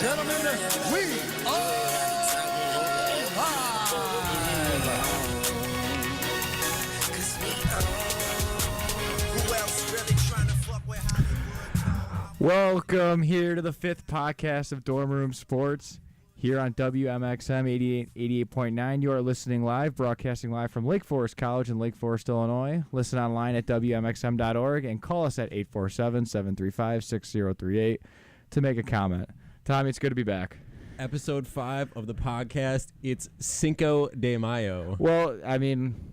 Gentlemen, we are live. Welcome here to the fifth podcast of Dorm Room Sports here on WMXM 88.9. You are listening live, broadcasting live from Lake Forest College in Lake Forest, Illinois. Listen online at WMXM.org and call us at 847-735-6038 to make a comment. Tommy, it's good to be back. Episode 5 of the podcast. It's Cinco de Mayo. Well, I mean,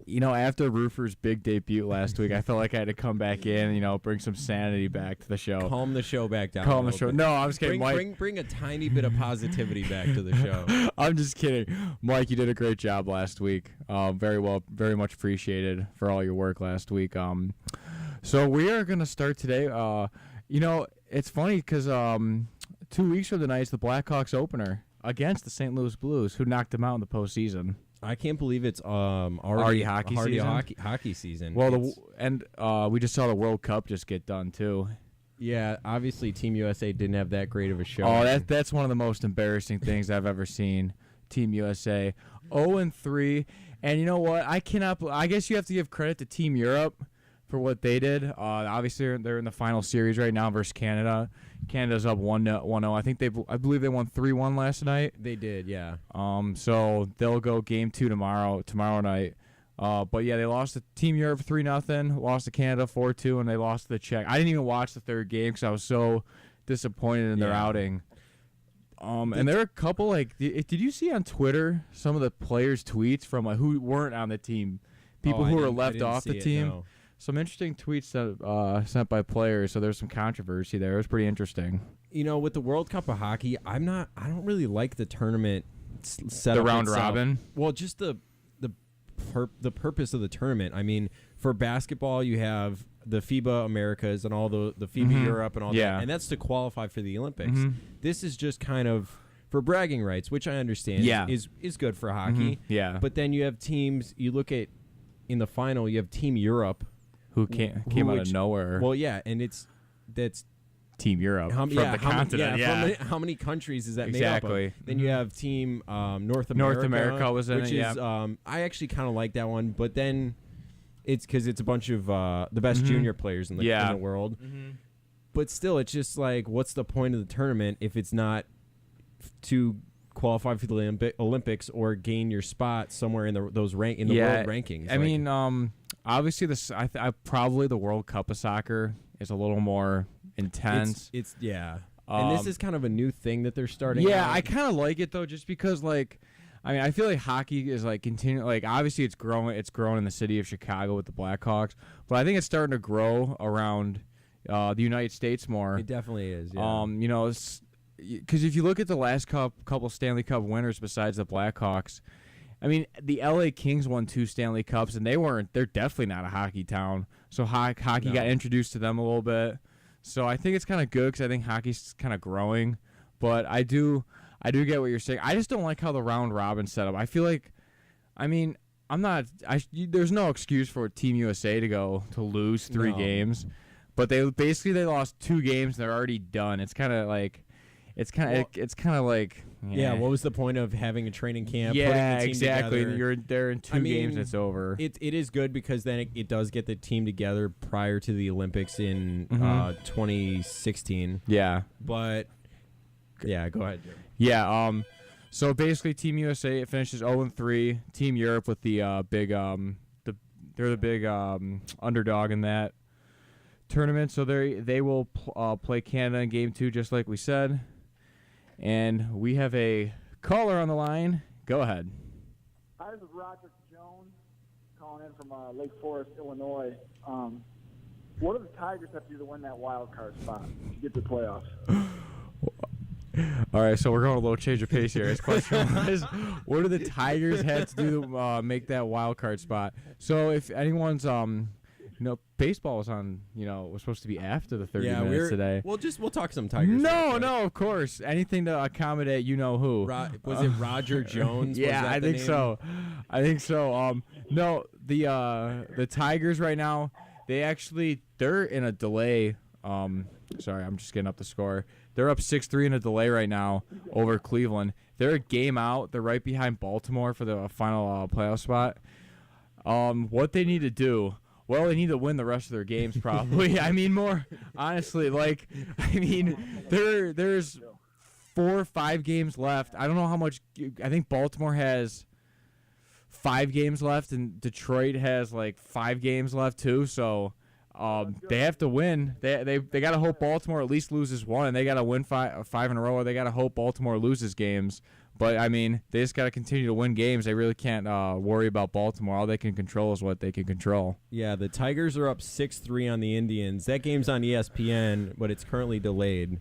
you know, after Roofer's big debut last week, I felt like I had to come back in and, you know, bring some sanity back to the show. Calm the show back down. Calm the show. Bit. No, I'm just kidding. Bring a tiny bit of positivity back to the show. I'm just kidding. Mike, you did a great job last week. Very much appreciated for all your work last week. So we are going to start today. You know, it's funny because 2 weeks from tonight is the Blackhawks opener against the St. Louis Blues, who knocked them out in the postseason. I can't believe it's already hockey season. Well, we just saw the World Cup just get done too. Yeah, obviously Team USA didn't have that great of a show. Oh, that's one of the most embarrassing things I've ever seen. Team USA 0-3, and you know what? I guess you have to give credit to Team Europe for what they did. Obviously, they're in the final series right now versus Canada. Canada's up 1-0. I believe they won 3-1 last night. They did, yeah. So they'll go game 2 tomorrow night. But yeah, they lost to Team Europe 3-0, lost to Canada 4-2, and they lost to the Czech. I didn't even watch the third game because I was so disappointed in their outing. And there are a couple, like, did you see on Twitter some of the players' tweets from who weren't on the team? People who were left off the team. No. Some interesting tweets sent by players, so there's some controversy there. It was pretty interesting. You know, with the World Cup of hockey, I don't really like the tournament setup. The round itself. robin? Well, just the purpose of the tournament. I mean, for basketball, you have the FIBA Americas and all the FIBA Europe and all that, and that's to qualify for the Olympics. This is just kind of for bragging rights, which I understand is good for hockey. Yeah. But then you have teams, you look at, in the final, you have Team Europe, who came out of nowhere. Well, yeah, and that's Team Europe from the continent. How many countries is that exactly. made up of? Then you have Team North America. North America was in which it, is I actually kind of like that one, but then it's because it's a bunch of the best junior players in the world. But still, it's just like, what's the point of the tournament if it's not to qualify for the Olympics or gain your spot somewhere in those world rankings? I mean, obviously, probably the World Cup of soccer is a little more intense. It's and this is kind of a new thing that they're starting. Yeah, out. I kind of like it though, just because I feel like hockey is continuing. Like, obviously, it's growing. It's grown in the city of Chicago with the Blackhawks, but I think it's starting to grow around the United States more. It definitely is. Yeah. You know, because if you look at the last couple Stanley Cup winners besides the Blackhawks. I mean, the LA Kings won 2 Stanley Cups, and they're definitely not a hockey town. So hockey got introduced to them a little bit. So I think it's kind of good because I think hockey's kind of growing. But I do get what you're saying. I just don't like how the round robin set up. I feel like, there's no excuse for Team USA to lose 3 games. But they lost 2 games, and they're already done. It's kind of like, yeah, what was the point of having a training camp? Yeah, putting the team exactly. Together? You're there in 2 games, and it's over. It is good because then it does get the team together prior to the Olympics in 2016. Yeah. But, yeah, go ahead, Joe. Yeah, so basically Team USA finishes 0-3. Team Europe with the they're the big underdog in that tournament. So they will play Canada in game 2, just like we said. And we have a caller on the line. Go ahead. Hi, this is Roger Jones calling in from Lake Forest, Illinois. What do the Tigers have to do to win that wild card spot to get to the playoffs? All right, so we're going a little change of pace here. His question was, what do the Tigers have to do to make that wild card spot? So if anyone's baseball was on, was supposed to be after the 30 minutes today. We'll talk some Tigers. No, of course. Anything to accommodate who. Was it Roger Jones? Yeah, I think so. No, the Tigers right now, they're in a delay. Sorry, I'm just getting up the score. They're up 6-3 in a delay right now over Cleveland. They're a game out. They're right behind Baltimore for the final playoff spot. What they need to do, well, they need to win the rest of their games probably. I mean, more honestly, there's 4 or 5 games left. I don't know how much. I think Baltimore has 5 games left, and Detroit has like 5 games left too. So they have to win. They got to hope Baltimore at least loses one, and they got to win 5 in a row. Or they got to hope Baltimore loses games. But I mean, they just got to continue to win games. They really can't worry about Baltimore. All they can control is what they can control. Yeah, the Tigers are up 6-3 on the Indians. That game's on ESPN, but it's currently delayed.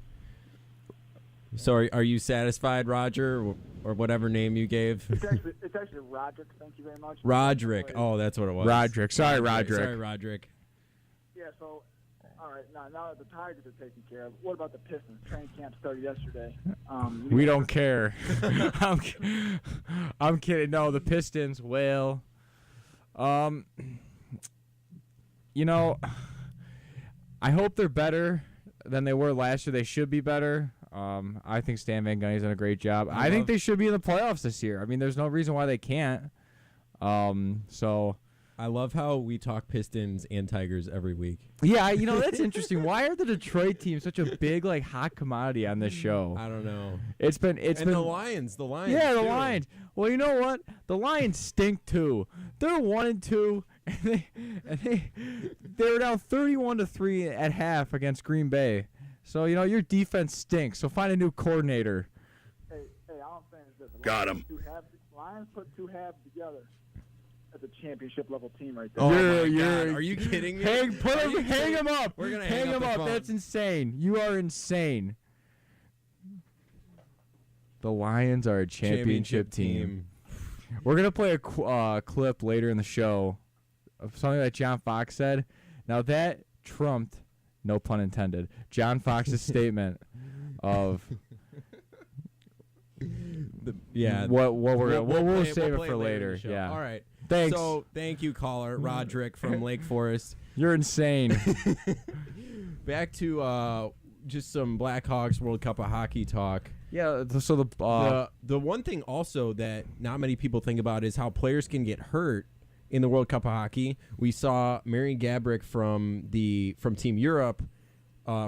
So are you satisfied, Roger, or whatever name you gave? It's actually Roderick. Thank you very much. Roderick. Oh, that's what it was. Roderick. Sorry, Roderick. Sorry, Roderick. Yeah, so, all right, now that the Tigers are taken care of, what about the Pistons? Training camp started yesterday. We don't care. I'm kidding. No, the Pistons, well, you know, I hope they're better than they were last year. They should be better. I think Stan Van Gundy's done a great job. I think they should be in the playoffs this year. I mean, there's no reason why they can't. So I love how we talk Pistons and Tigers every week. Yeah, you know, that's interesting. Why are the Detroit teams such a big, like, hot commodity on this show? I don't know. It's been the Lions. Yeah, the too. Lions. Well, you know what? The Lions stink too. They're 1-2, and they were down 31-3 at half against Green Bay. So, you know, your defense stinks. So find a new coordinator. Hey, all I'm saying is this. Got him. Lions put 2 halves together. That's a championship-level team right Oh, there. my God. Are you kidding me? Hang him up. We're going to hang him up. That's insane. You are insane. The Lions are a championship team. We're going to play a clip later in the show of something that John Fox said. Now, that trumped, no pun intended, John Fox's statement of we'll save it for later. Yeah. All right. Thanks. So, thank you, caller Roderick from Lake Forest. You're insane. Back to just some Blackhawks World Cup of Hockey talk. Yeah. So the one thing also that not many people think about is how players can get hurt in the World Cup of Hockey. We saw Marian Gaborik from Team Europe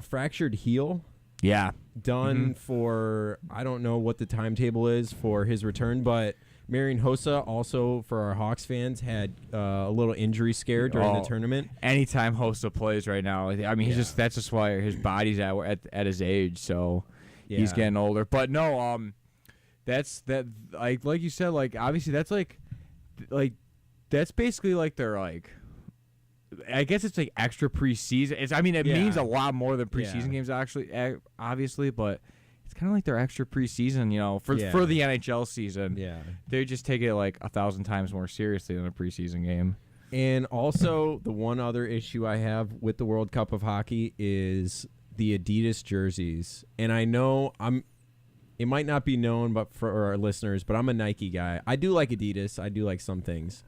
fractured heel. Yeah. Done for, I don't know what the timetable is for his return, but Marian Hossa also, for our Hawks fans, had a little injury scare during the tournament. Anytime Hossa plays right now, I mean, that's just why his body's at his age, so he's getting older. But no, that's like you said, like obviously that's like that's basically like their like. I guess it's like extra preseason. It means a lot more than preseason games actually, obviously, but it's kind of like their extra preseason, you know, for the NHL season. Yeah, they just take it like 1,000 times more seriously than a preseason game. And also, the one other issue I have with the World Cup of Hockey is the Adidas jerseys. And I know it might not be known, but for our listeners, but I'm a Nike guy. I do like Adidas. I do like some things.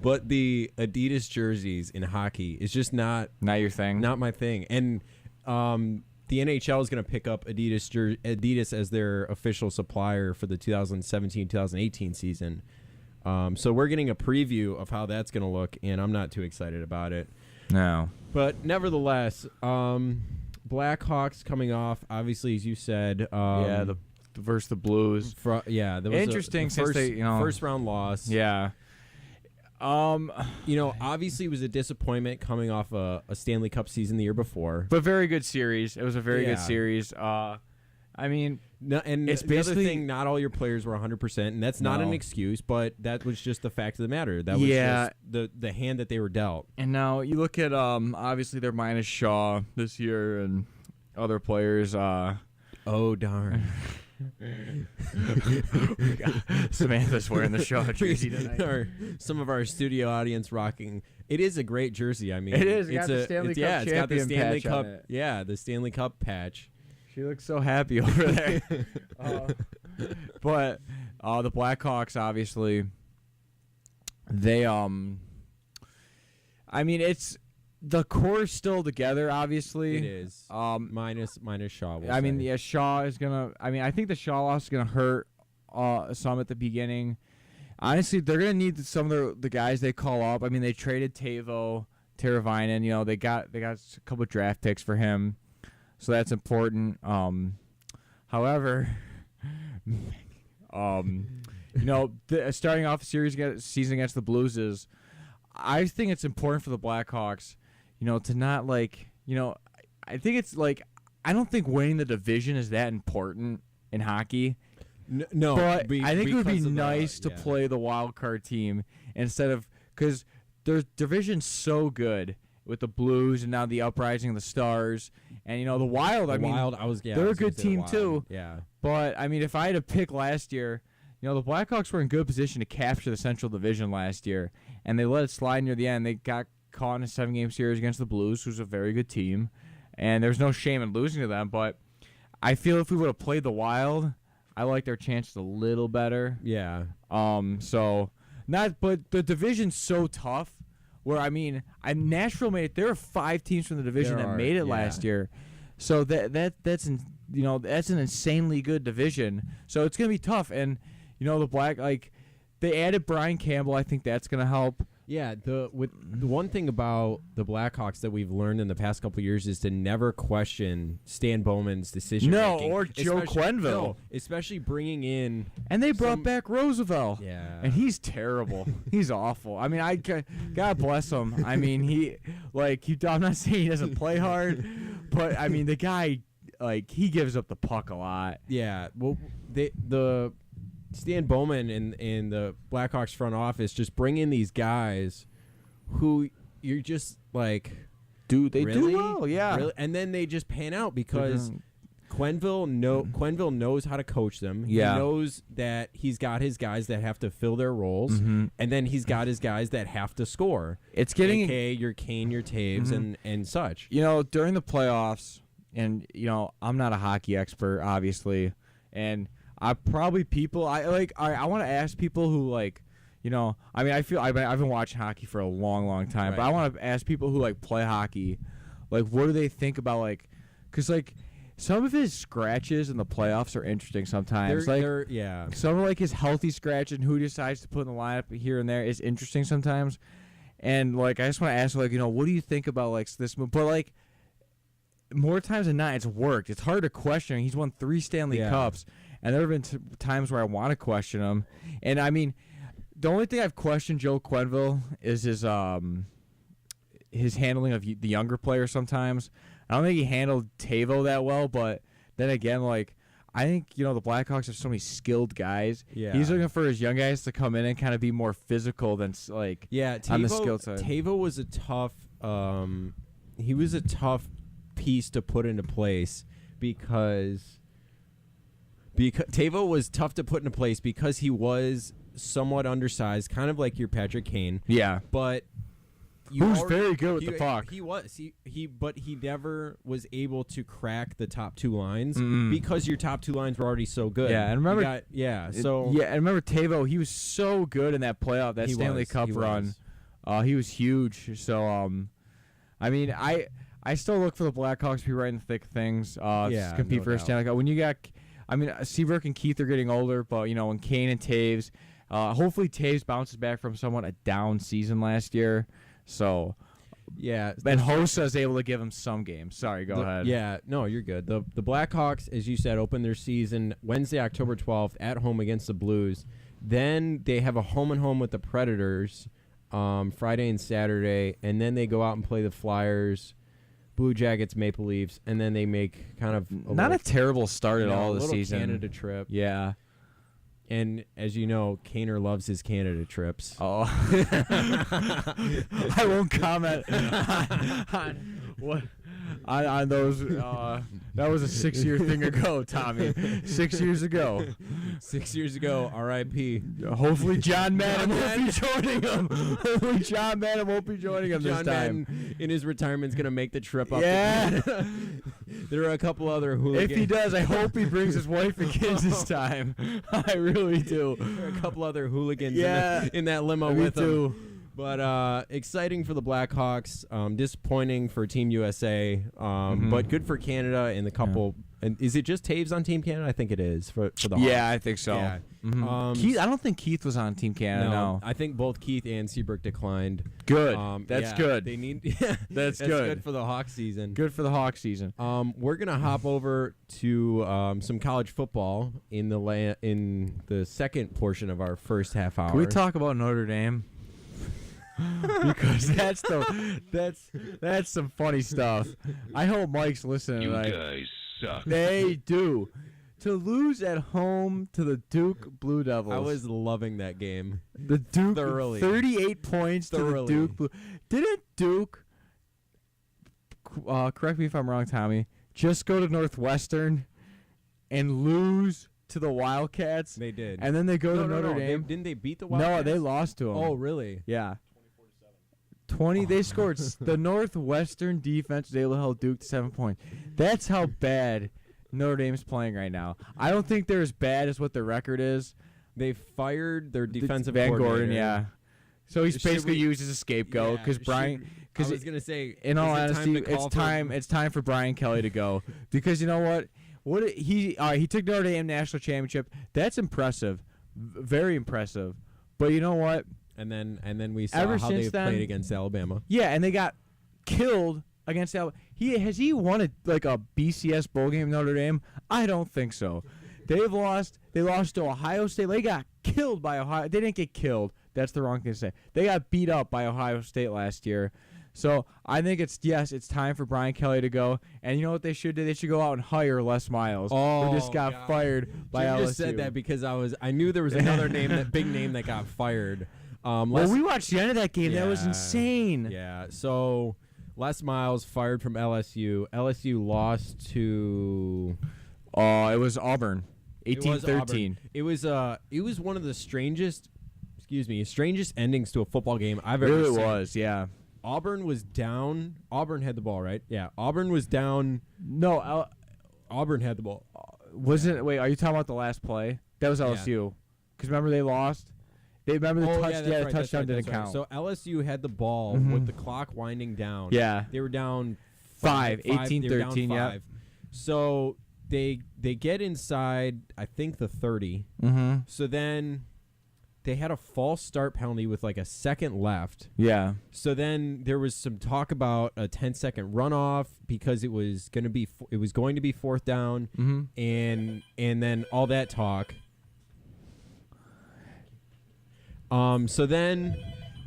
But the Adidas jerseys in hockey is just not your thing. Not my thing. And the NHL is going to pick up Adidas as their official supplier for the 2017-2018 season. So we're getting a preview of how that's going to look, and I'm not too excited about it. No. But nevertheless, Blackhawks coming off, obviously, as you said. Versus the Blues. That was interesting since they, first round loss. Yeah. Obviously it was a disappointment coming off a Stanley Cup season the year before. But very good series. It was a very good series. It's the other thing, not all your players were 100%, and that's not an excuse, but that was just the fact of the matter. That was just the hand that they were dealt. And now you look at obviously they're minus Shaw this year and other players. Oh darn. Samantha's wearing the Shaw jersey tonight. Some of our studio audience rocking. It is a great jersey. I mean, it is. It's got the Stanley Cup it's got the Stanley patch Cup. on it. Yeah, the Stanley Cup patch. She looks so happy over there. But the Blackhawks, obviously, they the core's still together, obviously. It is. Minus Shaw. I mean, yeah, Shaw is gonna. I mean, I think the Shaw loss is gonna hurt some at the beginning. Honestly, they're gonna need some of the guys they call up. I mean, they traded Teravainen. You know, they got a couple of draft picks for him, so that's important. However, you know, starting off the season against the Blues is, I think it's important for the Blackhawks, you know, to not like, you know, I think it's like, I don't think winning the division is that important in hockey. No, but I think it would be nice to play the wild card team instead of, because their division's so good with the Blues and now the uprising of the Stars, and you know the Wild. They're a good team too. Yeah, but I mean, if I had to pick last year, you know, the Blackhawks were in good position to capture the Central Division last year, and they let it slide near the end. They got caught in a 7-game series against the Blues, who's a very good team, and there's no shame in losing to them. But I feel if we would have played the Wild, I like their chances a little better. Yeah. But the division's so tough. Where I mean, Nashville made it. There were 5 teams from the division that made it last year, so that's an insanely good division. So it's gonna be tough, and you know they added Brian Campbell. I think that's gonna help. Yeah, the one thing about the Blackhawks that we've learned in the past couple of years is to never question Stan Bowman's decision making. Or Joe Quenneville. No, especially bringing in. And they brought back Roosevelt. Yeah. And he's terrible. He's awful. I mean, God bless him. I mean, I'm not saying he doesn't play hard, but I mean, the guy, he gives up the puck a lot. Yeah. Well, the Stan Bowman and the Blackhawks front office just bring in these guys who you're just like, dude, they really? do well, yeah. Really? And then they just pan out because Quenneville knows how to coach them. Yeah. He knows that he's got his guys that have to fill their roles, and then he's got his guys that have to score. It's getting AKA your Kane, your Taves, and such. You know, during the playoffs, and you know, I'm not a hockey expert, obviously, and I want to ask people who you know, I mean, I've been watching hockey for a long, long time, right. But I want to ask people who play hockey, what do they think about because some of his scratches in the playoffs are interesting sometimes. Yeah. Some of his healthy scratch and who he decides to put in the lineup here and there is interesting sometimes. And I just want to ask you know, what do you think about this move? But more times than not, it's worked. It's hard to question. He's won 3 Stanley Cups. And there have been times where I want to question him. And, I mean, the only thing I've questioned Joe Quenneville is his handling of the younger players sometimes. I don't think he handled Tavo that well, but then again, I think, you know, the Blackhawks have so many skilled guys. Yeah. He's looking for his young guys to come in and kind of be more physical than, on the skill side. Tavo was a tough piece to put into place because Tavo was tough to put into place because he was somewhat undersized, kind of like your Patrick Kane. Yeah. But who's very good with the puck. He was. But he never was able to crack the top 2 lines because your top 2 lines were already so good. Yeah, and remember and remember Tavo, he was so good in that playoff, that Stanley Cup run. He was huge. So I mean, I still look for the Blackhawks to be right in the thick of things. Compete for a Stanley Cup. When you got Seabrook and Keith are getting older, but you know, when Kane and Taves, hopefully Taves bounces back from somewhat a down season last year. So, yeah, and Hossa is able to give him some games. Sorry, go ahead. Yeah, no, you're good. The Blackhawks, as you said, open their season Wednesday, October 12th at home against the Blues. Then they have a home-and-home with the Predators Friday and Saturday, and then they go out and play the Flyers, Blue Jackets, Maple Leafs, and then they make kind of a terrible start at all this season. Canada trip. Yeah. And as you know, Kaner loves his Canada trips. Oh. I won't comment on those. That was a 6-year thing ago, Tommy. 6 years ago. 6 years ago, R.I.P. Hopefully John Madden won't be joining him. Hopefully John Madden won't be joining him this time. Madden, in his retirement, is going to make the trip up. Yeah. There are a couple other hooligans. If he does, I hope he brings his wife and kids this time. I really do. There are a couple other hooligans in that limo with him. But exciting for the Blackhawks. Disappointing for Team USA. But good for Canada and the couple. Yeah. And is it just Taves on Team Canada? I think it is for the Hawks. Yeah, I think so. Yeah. Keith, I don't think Keith was on Team Canada. No. I think both Keith and Seabrook declined. Good. That's good. They need. That's good. Good for the Hawks season. Good for the Hawks season. We're gonna hop over to some college football in the second portion of our first half hour. Can we talk about Notre Dame? Because that's some funny stuff. I hope Mike's listening. You guys suck. They do. To lose at home to the Duke Blue Devils. I was loving that game. The Duke thoroughly. 38 points thoroughly. To the Duke Blue. Didn't Duke? Correct me if I'm wrong, Tommy. Just go to Northwestern and lose to the Wildcats. They did. And then they go to Notre Dame. Didn't they beat the Wildcats? No, they lost to them. Oh, really? Yeah. 20. They scored. The Northwestern defense was able to hold Duke to 7 points. That's how bad Notre Dame's playing right now. I don't think they're as bad as what their record is. They fired their defensive Van coordinator. Gordon, yeah. So he's basically used as a scapegoat because Brian. I was gonna say, in all honesty, it's time for Brian Kelly to go because you know what? He took Notre Dame national championship. That's impressive, very impressive. But you know what? And then we saw how they played against Alabama. Yeah, and they got killed against Alabama. Has he won a BCS bowl game, Notre Dame? I don't think so. They've lost. They lost to Ohio State. They got killed by Ohio. They didn't get killed. That's the wrong thing to say. They got beat up by Ohio State last year. So I think it's time for Brian Kelly to go. And you know what they should do? They should go out and hire Les Miles, who just got fired by LSU. I just said that because I knew there was another big name that got fired. We watched the end of that game. That was insane. Yeah. So Les Miles fired from LSU. LSU lost to. It was Auburn, 18-13. It was one of the strangest endings to a football game I've ever seen. It was, yeah. Auburn was down. Auburn had the ball, right? Yeah. Auburn was down. No, Auburn had the ball. Wait, are you talking about the last play? That was LSU. Because remember they lost. They remember the touchdown didn't count. So LSU had the ball with the clock winding down. Yeah. They were down 18-13, yeah. So they get inside, I think, the 30. Mm-hmm. So then they had a false start penalty with like a second left. Yeah. So then there was some talk about a 10-second runoff because it was going to be fourth down, and then all that talk. So then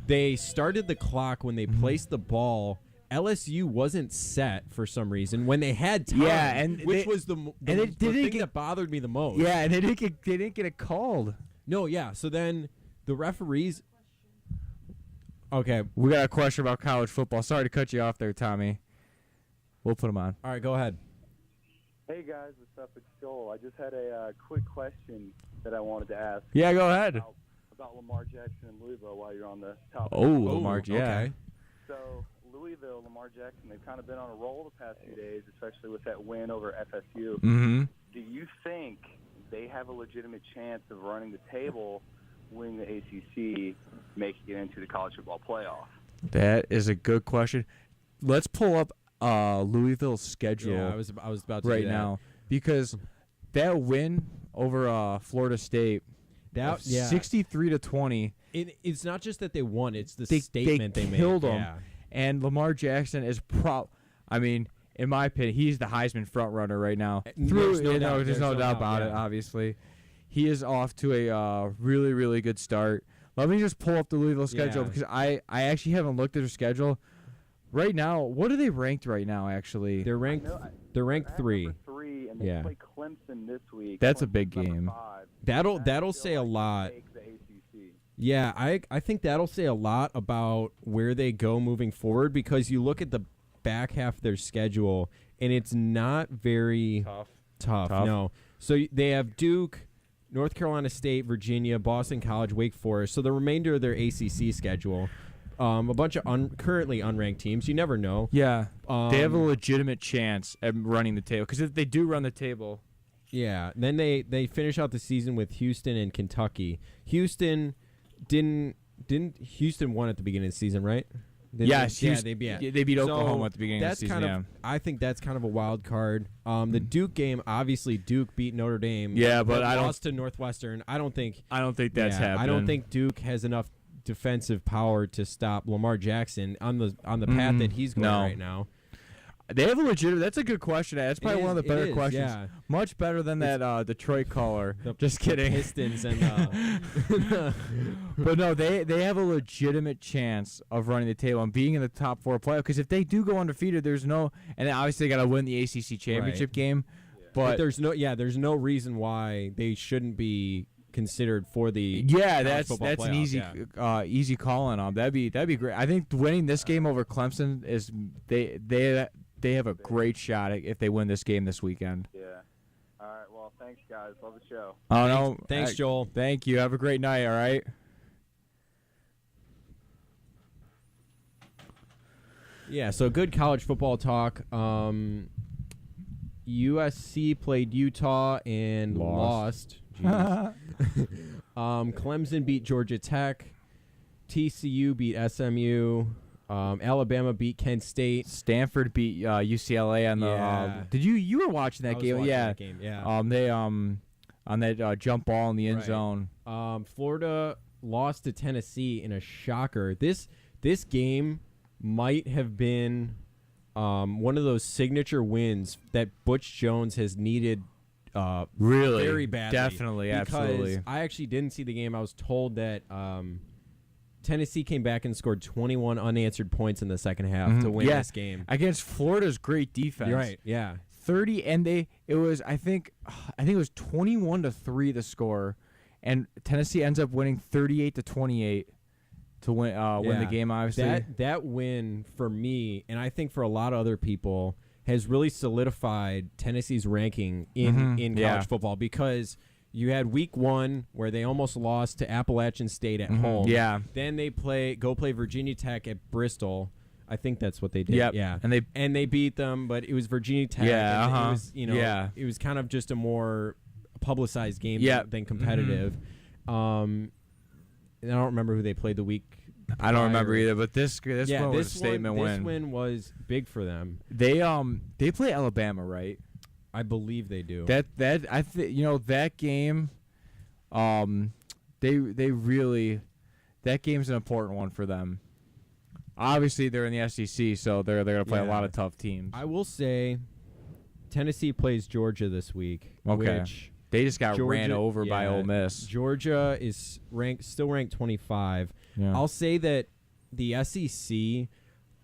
they started the clock when they placed the ball. LSU wasn't set for some reason when they had time. Yeah, which was the thing that bothered me the most. Yeah, and they didn't get it called. No, yeah. So then the referees. Okay, we got a question about college football. Sorry to cut you off there, Tommy. We'll put him on. All right, go ahead. Hey guys, what's up? It's Joel. I just had a quick question that I wanted to ask. Yeah, go ahead. About Lamar Jackson and Louisville while you're on the topic. Lamar, yeah. Okay. So Louisville, Lamar Jackson, they've kind of been on a roll the past few days, especially with that win over FSU. Mm-hmm. Do you think they have a legitimate chance of running the table, winning the ACC, making it into the college football playoff? That is a good question. Let's pull up Louisville's schedule. Yeah, I was about to right do that. now because that win over Florida State. 63-20. It's not just that they won; it's the statement they made. Killed them. Yeah. And Lamar Jackson is in my opinion, he's the Heisman front runner right now. There's no doubt about it. Obviously, he is off to a really, really good start. Let me just pull up the Louisville schedule because I actually haven't looked at their schedule right now. What are they ranked right now? Actually, they're ranked. They're ranked 3. And they play Clemson this week. That's a big game. That'll say a lot. Yeah, I think that'll say a lot about where they go moving forward because you look at the back half of their schedule and it's not very tough. No. So they have Duke, North Carolina State, Virginia, Boston College, Wake Forest. So the remainder of their ACC schedule, a bunch of currently unranked teams. You never know. Yeah, they have a legitimate chance at running the table because if they do run the table. Yeah, then they finish out the season with Houston and Kentucky. Houston didn't didn't Houston won at the beginning of the season, right? Yes, they beat Oklahoma at the beginning of the season. I think that's kind of a wild card. The Duke game, obviously Duke beat Notre Dame. Yeah, but I lost to Northwestern. I don't think that's happening. I don't think Duke has enough defensive power to stop Lamar Jackson on the path that he's going right now. They have a legitimate. That's a good question. That's probably one of the better questions. Yeah. Much better than that Detroit caller. Just kidding. Pistons and. But no, they have a legitimate chance of running the table and being in the top 4 playoff. Because if they do go undefeated, there's no, and obviously they got to win the ACC championship game. Yeah. But there's no reason why they shouldn't be considered for the that's playoff, an easy call on. That'd be great. I think winning this game over Clemson is they have a great shot if they win this game this weekend. Yeah. All right. Well, thanks, guys. Love the show. Oh, no. Thanks, Joel. Thank you. Have a great night, all right? Yeah, so good college football talk. USC played Utah and lost. Clemson beat Georgia Tech. TCU beat SMU. Alabama beat Kent State. Stanford beat UCLA on the. You were watching that game? That game. Yeah. They on that jump ball in the end zone. Florida lost to Tennessee in a shocker. This game might have been one of those signature wins that Butch Jones has needed. Really, very badly. Definitely, absolutely. I actually didn't see the game. I was told that. Tennessee came back and scored 21 unanswered points in the second half to win this game against Florida's great defense. Right? Yeah, 30 and it was I think it was 21-3 the score, and Tennessee ends up winning 38-28 to win the game. Obviously, that win for me, and I think for a lot of other people, has really solidified Tennessee's ranking in college football because. You had week 1 where they almost lost to Appalachian State at home. Yeah. Then they go play Virginia Tech at Bristol. I think that's what they did. Yep. Yeah. And they beat them, but it was Virginia Tech. Yeah. It was, it was kind of just a more publicized game than competitive. And I don't remember who they played the week. I don't remember either, but this one was a statement win. This win was big for them. They play Alabama, right? I believe they do. That game, they really, that game's an important one for them. Obviously, they're in the SEC, so they're going to play a lot of tough teams. I will say, Tennessee plays Georgia this week. Okay. Which they just got ran over by Ole Miss. Georgia is still ranked 25. Yeah. I'll say that the SEC.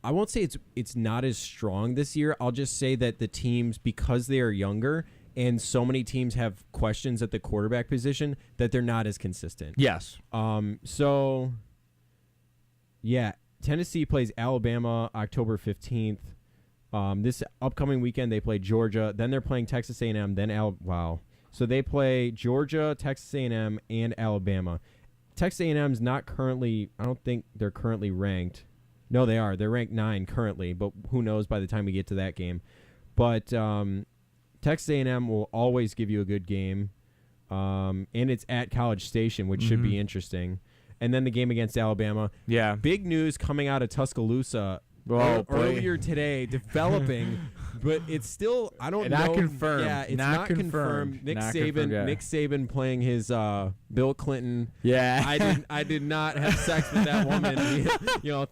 I won't say it's not as strong this year. I'll just say that the teams, because they are younger and so many teams have questions at the quarterback position, that they're not as consistent. Yes. Tennessee plays Alabama October 15th. This upcoming weekend they play Georgia. Then they're playing Texas A&M. So they play Georgia, Texas A&M, and Alabama. Texas A&M's not currently. I don't think they're currently ranked. No, they are. They're ranked 9 currently, but who knows by the time we get to that game. But Texas A&M will always give you a good game, and it's at College Station, which should be interesting. And then the game against Alabama. Yeah. Big news coming out of Tuscaloosa earlier today, developing, but it's still, I don't know. Not confirmed. Yeah, it's not confirmed. Nick Saban playing his Bill Clinton. Yeah. I did not have sex with that woman,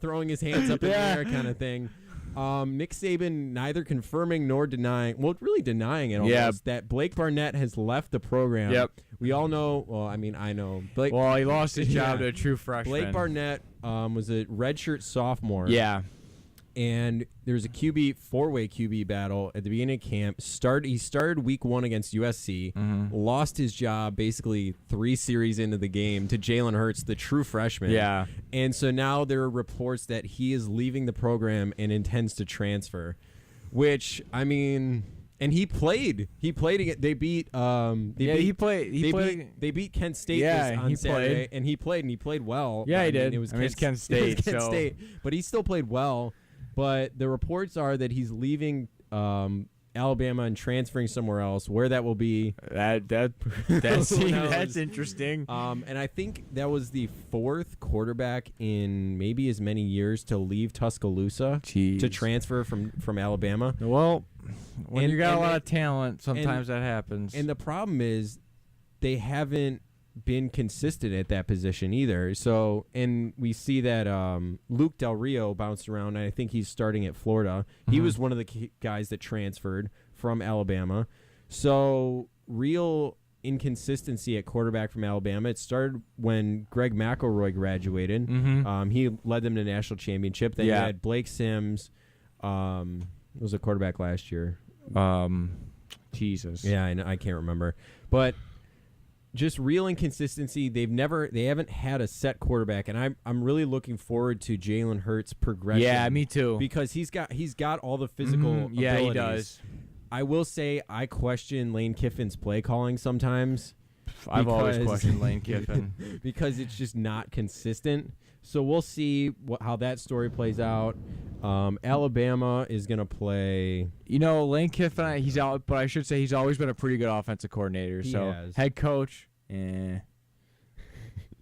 throwing his hands up in the air kind of thing. Nick Saban neither confirming nor denying, really denying it almost, that Blake Barnett has left the program. Yep. We all know, I know. He lost his job to a true freshman. Blake Barnett was a redshirt sophomore. Yeah. And there's a four-way QB battle at the beginning of camp. He started week 1 against USC, lost his job basically 3 series into the game to Jalen Hurts, the true freshman. Yeah. And so now there are reports that he is leaving the program and intends to transfer, which, I mean... And he played. They beat. They beat Kent State on Saturday, and he played well. Yeah, he did. It's Kent State. But he still played well. But the reports are that he's leaving Alabama and transferring somewhere else. Where that will be, that's interesting. And I think that was the 4th quarterback in maybe as many years to leave Tuscaloosa to transfer from Alabama. Well, when you got a lot of talent, sometimes that happens. And the problem is they haven't been consistent at that position either. So, and we see that Luke Del Rio bounced around, and I think he's starting at Florida. He was one of the guys that transferred from Alabama. So, real inconsistency at quarterback from Alabama. It started when Greg McElroy graduated. He led them to national championship. Then you had Blake Sims. Was a quarterback last year. Jesus. Yeah, I can't remember. But just real inconsistency. They haven't had a set quarterback, and I'm really looking forward to Jalen Hurts' progression. Yeah, me too. Because he's got all the physical abilities. Yeah, he does. I will say I question Lane Kiffin's play calling sometimes. I've always questioned Lane Kiffin because it's just not consistent. So we'll see how that story plays out. Alabama is going to play. Lane Kiffin, he's out, but I should say he's always been a pretty good offensive coordinator. Head coach,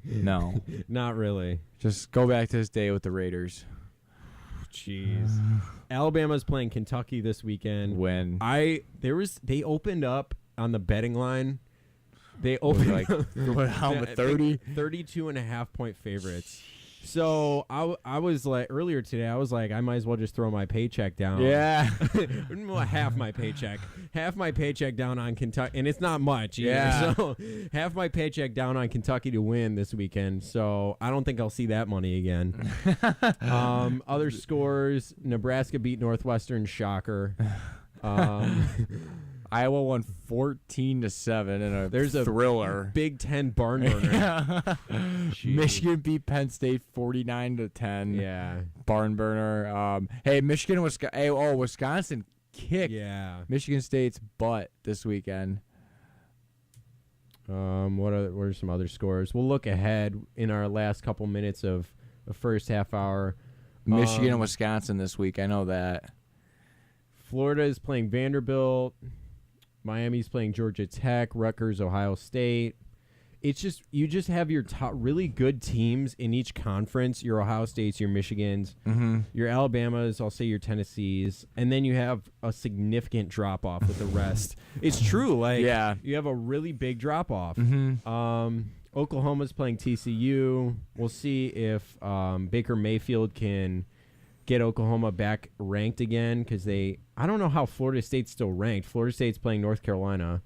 no. Not really. Just go back to his day with the Raiders. Jeez. Alabama's playing Kentucky this weekend. When? They opened up on the betting line. They opened how 30? 32.5-point favorites. So I was like earlier today. I was like, I might as well just throw my paycheck down. Yeah, half my paycheck down on Kentucky, and it's not much. Either. Yeah, so half my paycheck down on Kentucky to win this weekend. So I don't think I'll see that money again. Other scores: Nebraska beat Northwestern. Shocker. Iowa won 14-7 in a thriller. Big Ten barn burner. Michigan beat Penn State 49-10. Yeah, barn burner. Hey, Michigan was. Wisconsin kicked. Michigan State's butt this weekend. What are some other scores? We'll look ahead in our last couple minutes of the first half hour. Michigan and Wisconsin this week. I know that. Florida is playing Vanderbilt. Miami's playing Georgia Tech, Rutgers, Ohio State. It's just you just have your top really good teams in each conference. Your Ohio States, your Michigans, your Alabamas, I'll say your Tennessees, and then you have a significant drop off with the rest. It's true, you have a really big drop off. Oklahoma's playing TCU. We'll see if Baker Mayfield can get Oklahoma back ranked again because I don't know how Florida State's still ranked. Florida State's playing North Carolina.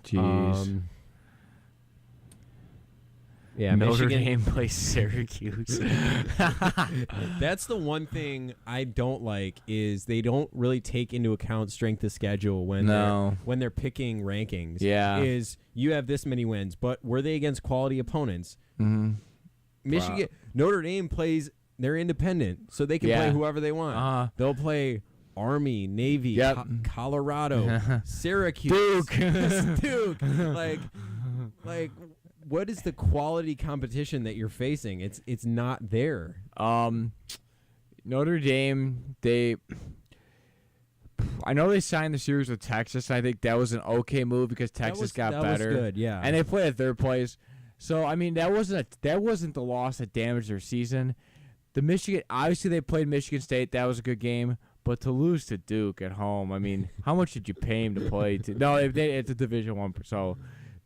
Jeez. Notre Dame plays Syracuse. That's the one thing I don't like is they don't really take into account strength of schedule when they're picking rankings. Yeah, is you have this many wins, but were they against quality opponents? Michigan, Notre Dame plays. They're independent, so they can play whoever they want. They'll play Army, Navy, Colorado, Syracuse, Duke. Like, what is the quality competition that you're facing? It's not there. Notre Dame, I know they signed the series with Texas. I think that was an okay move because Texas got better. That was good, yeah. And they played at third place. So I mean, that wasn't the loss that damaged their season. The Michigan, obviously they played Michigan State. That was a good game. But to lose to Duke at home, I mean, how much did you pay him to play? No, it's a Division I, so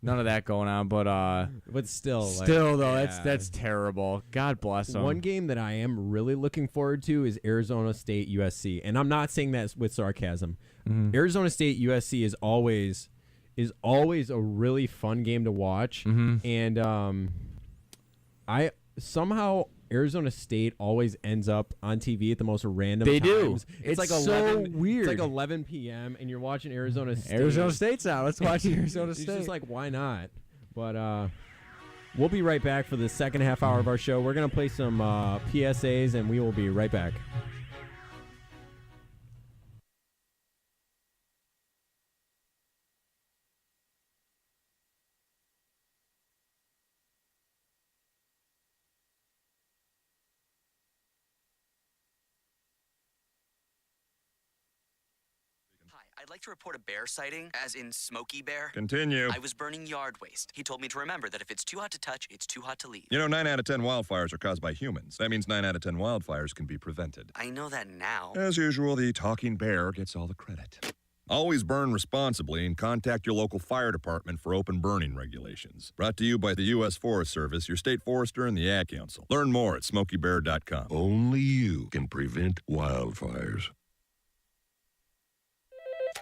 none of that going on. But still, that's terrible. God bless them. One game that I am really looking forward to is Arizona State USC, and I'm not saying that with sarcasm. Arizona State USC is always a really fun game to watch, and I somehow. Arizona State always ends up on TV at the most random times. Do. It's like 11, so weird. It's like 11 p.m. and you're watching Arizona State. Arizona State's out. Let's watch Arizona State. It's just like, why not? But we'll be right back for the second half hour of our show. We're going to play some PSAs, and we will be right back. I'd like to report a bear sighting, as in Smokey Bear. Continue. I was burning yard waste. He told me to remember that if it's too hot to touch, it's too hot to leave. You know, 9 out of 10 wildfires are caused by humans. That means 9 out of 10 wildfires can be prevented. I know that now. As usual, the talking bear gets all the credit. Always burn responsibly and contact your local fire department for open burning regulations. Brought to you by the U.S. Forest Service, your state forester, and the Ad Council. Learn more at SmokeyBear.com. Only you can prevent wildfires.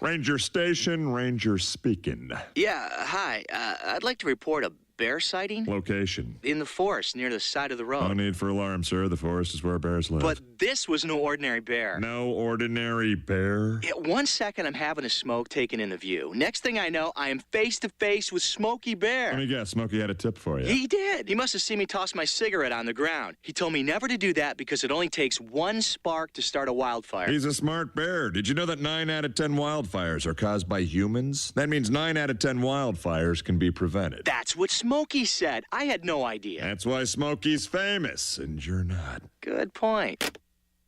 Ranger Station, Ranger speaking. Yeah, hi. I'd like to report a bear sighting. Location. In the forest near the side of the road. No need for alarm, sir. The forest is where bears live. But this was no ordinary bear. No ordinary bear? 1 second I'm having a smoke taken in the view. Next thing I know, I am face to face with Smokey Bear. Let me guess, Smokey had a tip for you. He did. He must have seen me toss my cigarette on the ground. He told me never to do that because it only takes one spark to start a wildfire. He's a smart bear. Did you know that 9 out of 10 wildfires are caused by humans? That means 9 out of 10 wildfires can be prevented. That's what Smokey said. I had no idea. That's why Smokey's famous, and you're not. Good point.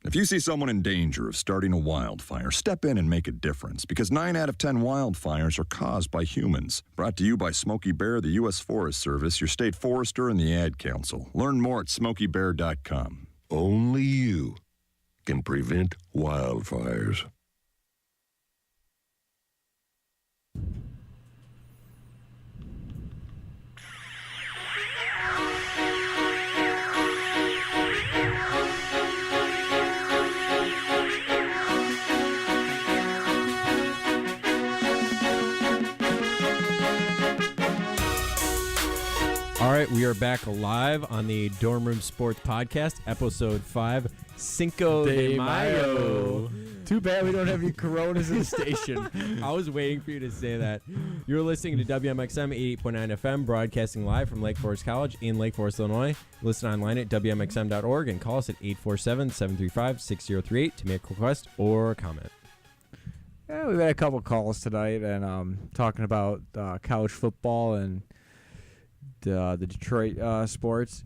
If you see someone in danger of starting a wildfire, step in and make a difference, because 9 out of 10 wildfires are caused by humans. Brought to you by Smokey Bear, the U.S. Forest Service, your state forester, and the Ad Council. Learn more at SmokeyBear.com. Only you can prevent wildfires. All right, we are back live on the Dorm Room Sports Podcast, Episode 5, Cinco de Mayo. Too bad we don't have any Coronas in the station. I was waiting for you to say that. You're listening to WMXM 88.9 FM, broadcasting live from Lake Forest College in Lake Forest, Illinois. Listen online at WMXM.org and call us at 847-735-6038 to make a request or comment. Yeah, we've had a couple calls tonight and talking about college football and the Detroit sports.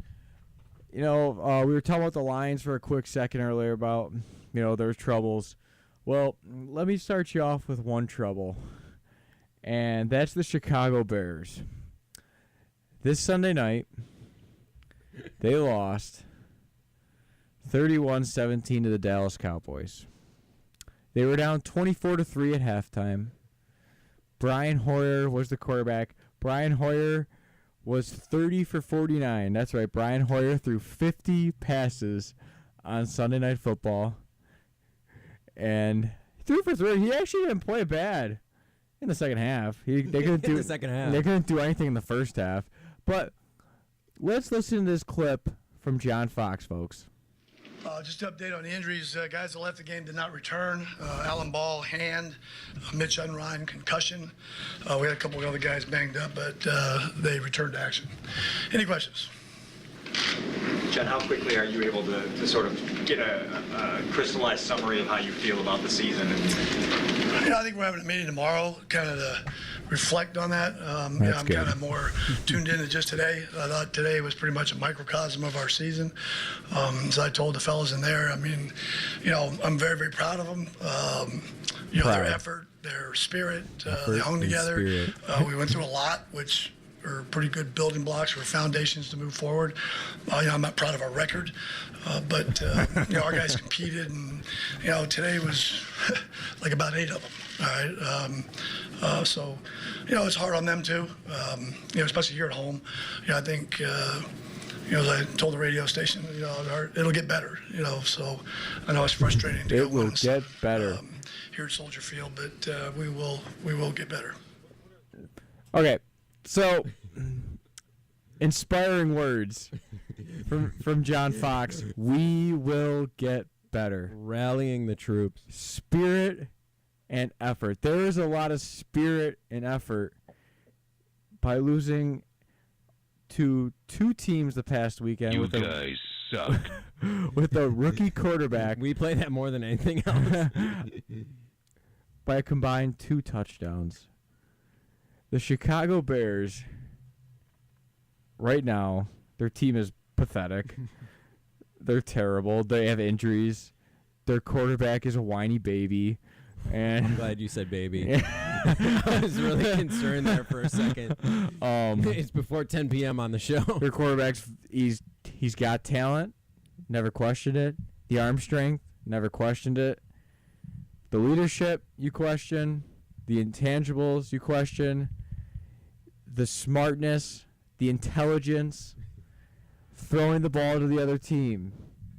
You know, we were talking about the Lions for a quick second earlier about, their troubles. Well, let me start you off with one trouble, and that's the Chicago Bears. This Sunday night, they lost 31-17 to the Dallas Cowboys. They were down 24-3 at halftime. Brian Hoyer was the quarterback. Brian Hoyer was 30 for 49. That's right. Brian Hoyer threw 50 passes on Sunday Night Football. And he threw for 3. He actually didn't play bad in the second half. They couldn't do the second half. They couldn't do anything in the first half. But let's listen to this clip from John Fox, folks. Just to update on the injuries, guys that left the game did not return. Alan Ball, hand. Mitch Unrein, concussion. We had a couple of other guys banged up, but they returned to action. Any questions? John, how quickly are you able to sort of get a crystallized summary of how you feel about the season? I think we're having a meeting tomorrow, kind of to reflect on that. I'm kind of more tuned in to just today. I thought today was pretty much a microcosm of our season. As I told the fellas in there, I'm very, very proud of them. Their effort, their spirit, they hung together. We went through a lot, which are pretty good building blocks or foundations to move forward. I'm not proud of our record, but our guys competed, and today was like about 8 of them. All right, so it's hard on them too. Especially here at home. I think. As I told the radio station, it'll get better. So I know it's frustrating. It will get better here at Soldier Field, but we will get better. Okay. So, inspiring words from John Fox. We will get better. Rallying the troops. Spirit and effort. There is a lot of spirit and effort by losing to 2 teams the past weekend. You guys suck. With a rookie quarterback. We play that more than anything else. By a combined 2 touchdowns. The Chicago Bears, right now, their team is pathetic. They're terrible. They have injuries. Their quarterback is a whiny baby. And I'm glad you said baby. I was really concerned there for a second. It's before 10 p.m. on the show. Your quarterback's he's got talent, never questioned it. The arm strength, never questioned it. The leadership, you question. The intangibles, you question. The smartness, the intelligence, throwing the ball to the other team.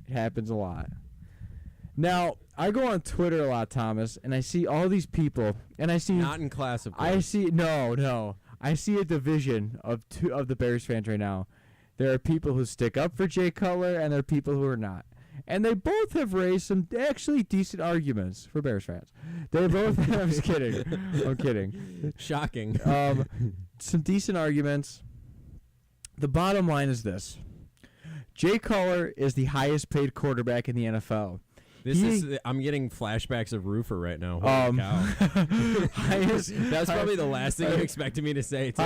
It happens a lot. Now, I go on Twitter a lot, Thomas, and I see all these people, and I see not in class, of course. I see no. I see a division of the Bears fans right now. There are people who stick up for Jay Cutler, and there are people who are not. And they both have raised some actually decent arguments for Bears fans. They both. I'm just kidding. I'm kidding. Shocking. Some decent arguments. The bottom line is this: Jay Cutler is the highest paid quarterback in the NFL. I'm getting flashbacks of Roofer right now. Holy cow. That's probably the last thing you expected me to say, too.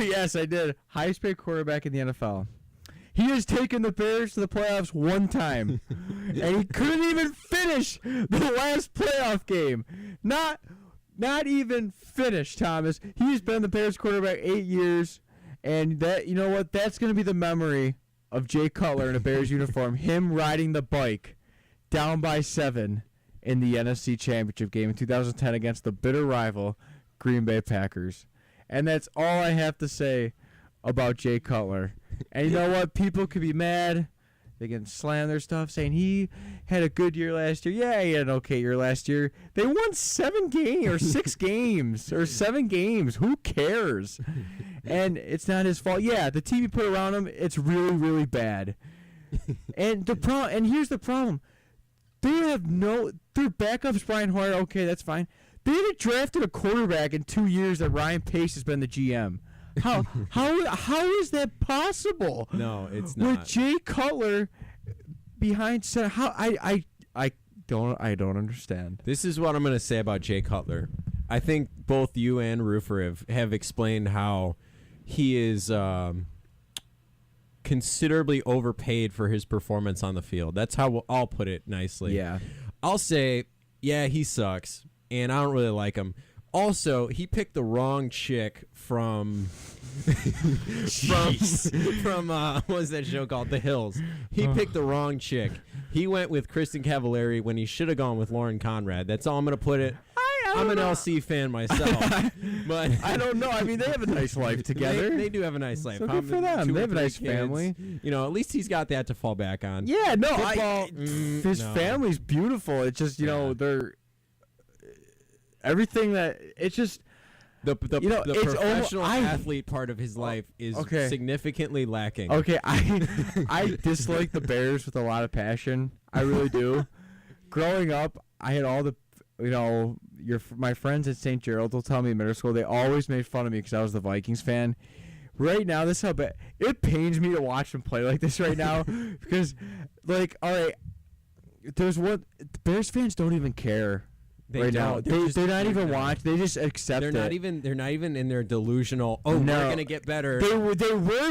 Yes, I did. Highest paid quarterback in the NFL. He has taken the Bears to the playoffs one time, and he couldn't even finish the last playoff game. Not even finish, Thomas. He's been the Bears quarterback 8 years, and that, you know what? That's going to be the memory of Jay Cutler in a Bears uniform. Him riding the bike down by 7 in the NFC Championship game in 2010 against the bitter rival Green Bay Packers. And that's all I have to say about Jay Cutler. And you know what? People could be mad. They can slam their stuff saying he had a good year last year. Yeah, he had an okay year last year. They won 7 games or 6 games or 7 games. Who cares? And it's not his fault. Yeah, the team you put around him, it's really, really bad. And here's the problem. They have their backup's Brian Hoyer. Okay, that's fine. They haven't drafted a quarterback in 2 years that Ryan Pace has been the GM. How is that possible? No, it's not. With Jay Cutler behind center, how I don't understand. This is what I'm going to say about Jay Cutler. I think both you and Roofer have explained how he is considerably overpaid for his performance on the field. That's how I'll put it nicely. Yeah. I'll say, yeah, he sucks, and I don't really like him. Also, he picked the wrong chick from what was that show called? The Hills. He picked the wrong chick. He went with Kristen Cavallari when he should have gone with Lauren Conrad. That's all I'm going to put it. I'm an LC fan myself, but I don't know. I mean, they have a nice life together. They do have a nice life. So good for them. They have a nice family. You know, at least he's got that to fall back on. Yeah, no, his family's beautiful. It's just, they're everything that it's just the professional athlete part of his life is significantly lacking. Okay, I dislike the Bears with a lot of passion. I really do. Growing up, I had all the my friends at St. Gerald will tell me in middle school they always made fun of me because I was the Vikings fan. Right now, this is how bad it pains me to watch them play like this right now because, all right, there's what Bears fans don't even care. They're not even watching. They just accept it. They're not even in their delusional. Oh, no. We're gonna get better. They were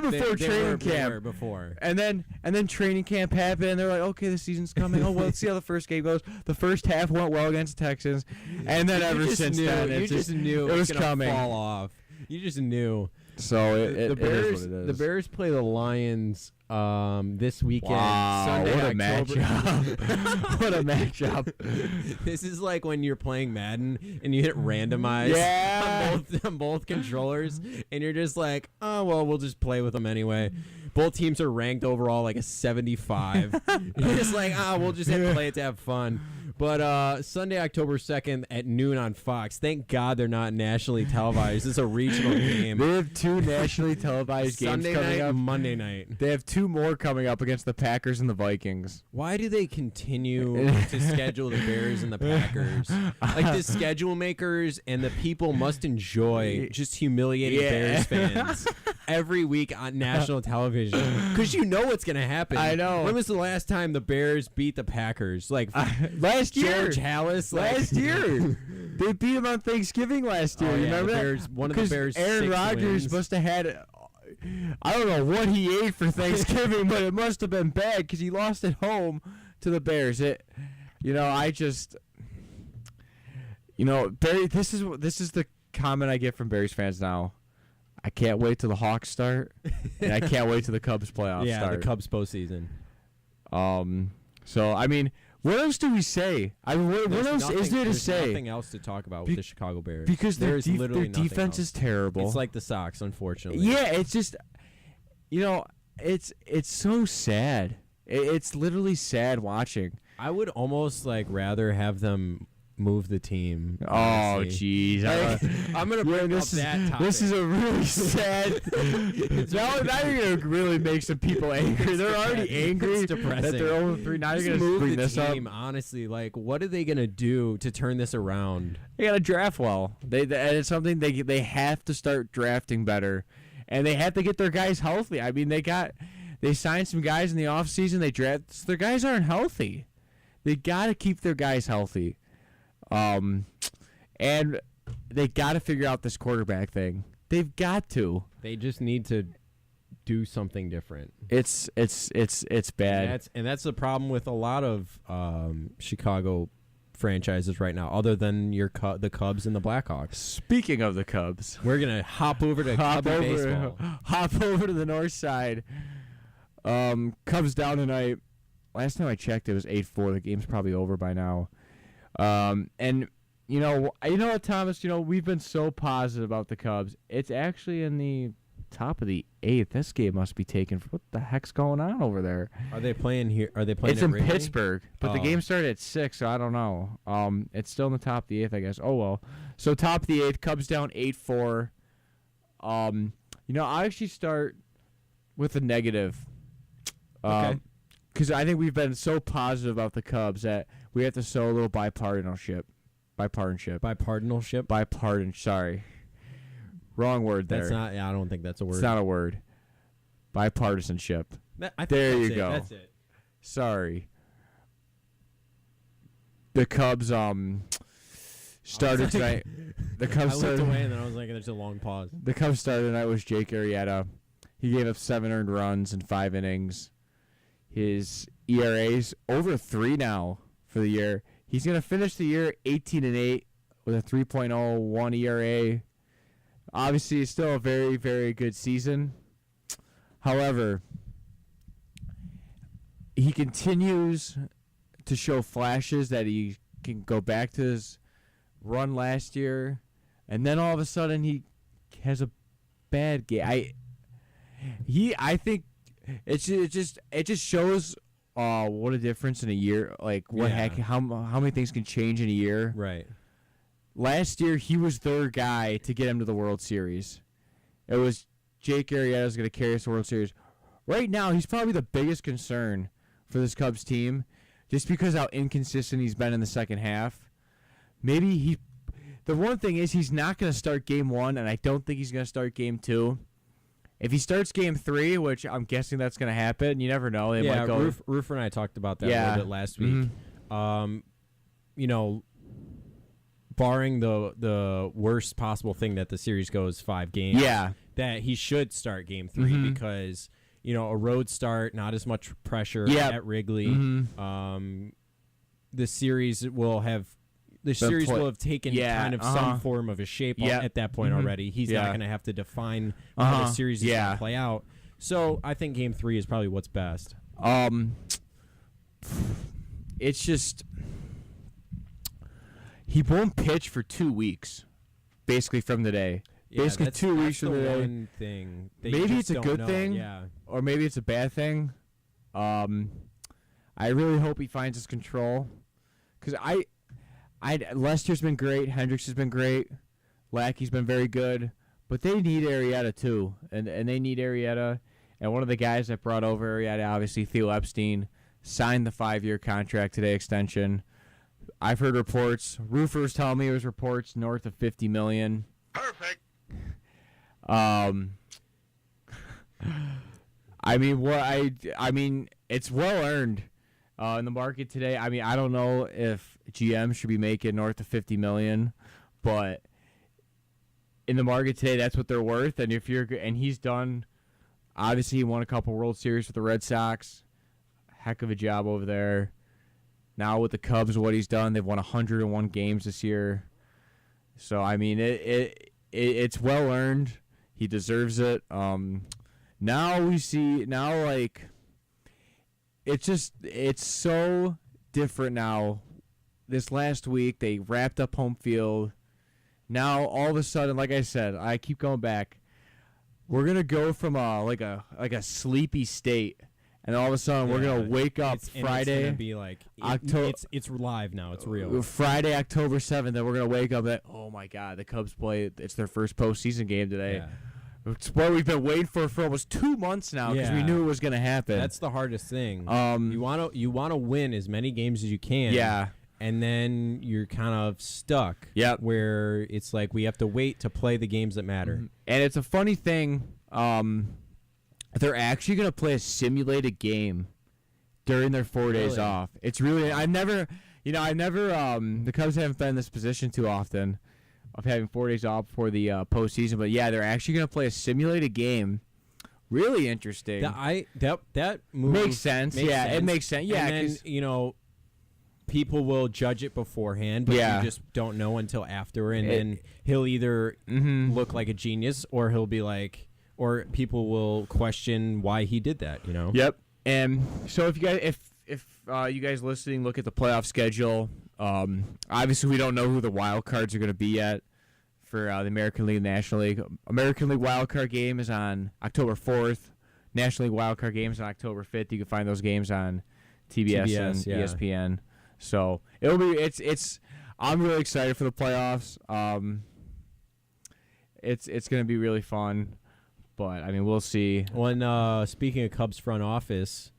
before training camp. They were before. And then training camp happened. And they're like, okay, the season's coming. Oh well, let's see how the first game goes. The first half went well against the Texans, and then ever since then, you just knew it was coming. Fall off. You just knew. So the Bears, it is what it is. The Bears play the Lions this weekend. Wow, Sunday, what a matchup! What a matchup! This is like when you're playing Madden and you hit randomize on both controllers, and you're just like, oh well, we'll just play with them anyway. Both teams are ranked overall like a 75. You're just like, we'll just have to play it to have fun. But Sunday, October 2nd at noon on Fox. Thank God they're not nationally televised. It's a regional game. They have 2 nationally televised games Sunday coming night up. and Monday night. They have 2 more coming up against the Packers and the Vikings. Why do they continue to schedule the Bears and the Packers? Like the schedule makers and the people must enjoy just humiliating Bears fans every week on national television because you know what's going to happen. I know. When was the last time the Bears beat the Packers? Like last year. George Hallis. Last year. They beat him on Thanksgiving last year. You remember that? One of the Bears' Aaron 6 Rodgers wins. must have had, I don't know what he ate for Thanksgiving, but it must have been bad because he lost at home to the Bears. Barry, this is the comment I get from Barry's fans now. I can't wait till the Hawks start, and I can't wait till the Cubs playoffs start. Yeah, the Cubs postseason. So, I mean, what else do we say? I mean, what else is there to say? There's nothing else to talk about with the Chicago Bears. Because their defense is terrible. It's like the Sox, unfortunately. Yeah, it's just, it's so sad. It's literally sad watching. I would almost rather have them move the team. Oh, jeez. I'm going to bring up that topic. This is a really sad... now you're going to really make some people angry. They're already angry it's depressing. that they're 0-3. Now you're going to bring this team, up. Honestly, what are they going to do to turn this around? They got to draft well. And it's something they have to start drafting better. And they have to get their guys healthy. I mean, they signed some guys in the offseason. They draft. Their guys aren't healthy. They got to keep their guys healthy. And they got to figure out this quarterback thing. They've got to. They just need to do something different. It's bad. And that's the problem with a lot of Chicago franchises right now, other than the Cubs and the Blackhawks. Speaking of the Cubs, we're gonna hop over to baseball. Hop over to the north side. Cubs down tonight. Last time I checked, it was 8-4. The game's probably over by now. And you know what, Thomas? We've been so positive about the Cubs. It's actually in the top of the 8th. This game must be taken. What the heck's going on over there? Are they playing here? Are they playing? It's in Wrigley? Pittsburgh, but the game started at 6, so I don't know. It's still in the top of the 8th, I guess. Oh well. So top of the 8th, Cubs down 8-4. I actually start with a negative. Okay. Because I think we've been so positive about the Cubs that we have to show a little bipartisanship. Sorry. Wrong word there. That's not. I don't think that's a word. It's not a word. Bipartisanship. There you go. That's it. Sorry. The Cubs started tonight. The Cubs started. I looked away and then I was like, "There's a long pause." The Cubs started tonight with Jake Arrieta. He gave up 7 earned runs in 5 innings. His ERA's over 3 now for the year. He's going to finish the year 18-8 with a 3.01 ERA. Obviously, it's still a very, very good season. However, he continues to show flashes that he can go back to his run last year, and then all of a sudden he has a bad game. I think it just shows what a difference in a year. How many things can change in a year. Right. Last year he was their guy to get him to the World Series. It was Jake Arrieta's going to carry us to the World Series. Right now he's probably the biggest concern for this Cubs team, just because how inconsistent he's been in the second half. The one thing is he's not going to start game 1, and I don't think he's going to start game 2. If he starts game 3, which I'm guessing that's going to happen, you never know. Roofer and I talked about that a little bit last week. Barring the worst possible thing that the series goes 5 games, that he should start game 3 because a road start, not as much pressure at Wrigley. The series will have taken kind of some form of a shape at that point already. He's not going to have to define how the series is going to play out. So I think game 3 is probably what's best. It's just he won't pitch for 2 weeks, basically from today. Yeah, basically 2 weeks from today. One thing maybe it's a good thing, or maybe it's a bad thing. I really hope he finds his control, because Lester's been great, Hendricks has been great, Lackey's been very good, but they need Arrieta too, and they need Arrieta. And one of the guys that brought over Arrieta, obviously Theo Epstein, signed the 5-year contract today, extension. I've heard reports. Roofers telling me it was reports north of $50 million. Perfect. I mean, it's well earned in the market today. I mean, I don't know if GM should be making north of $50 million, but in the market today, that's what they're worth. And he's done. Obviously, he won a couple World Series with the Red Sox. Heck of a job over there. Now with the Cubs, what he's done, they've won 101 games this year. So I mean, it's well earned. He deserves it. Now we see like it's so different now. This last week they wrapped up home field. Now all of a sudden, like I said, I keep going back. We're gonna go from like a sleepy state, and all of a sudden we're gonna wake up Friday. It's gonna be like it's live now. It's real. Friday, October 7th, and we're gonna wake up and oh my God, the Cubs play. It's their first postseason game today. Yeah. It's what we've been waiting for almost 2 months now because we knew it was gonna happen. That's the hardest thing. You wanna win as many games as you can. Yeah. And then you're kind of stuck. Yep. Where it's like we have to wait to play the games that matter. Mm-hmm. And it's a funny thing. They're actually going to play a simulated game during their 4 days off. It's really, the Cubs haven't been in this position too often of having 4 days off before the postseason. But yeah, they're actually going to play a simulated game. Really interesting. That move makes sense. It makes sense. Yeah, and then, people will judge it beforehand, but you just don't know until after. And then he'll either look like a genius, or he'll be like, or people will question why he did that. Yep. And so if you guys listening look at the playoff schedule, obviously we don't know who the wild cards are going to be yet for the American League and National League. American League wild card game is on October 4th. National League wild card game is on October 5th. You can find those games on TBS and ESPN. So it'll be it's. I'm really excited for the playoffs. It's going to be really fun, but I mean we'll see. When speaking of Cubs front office,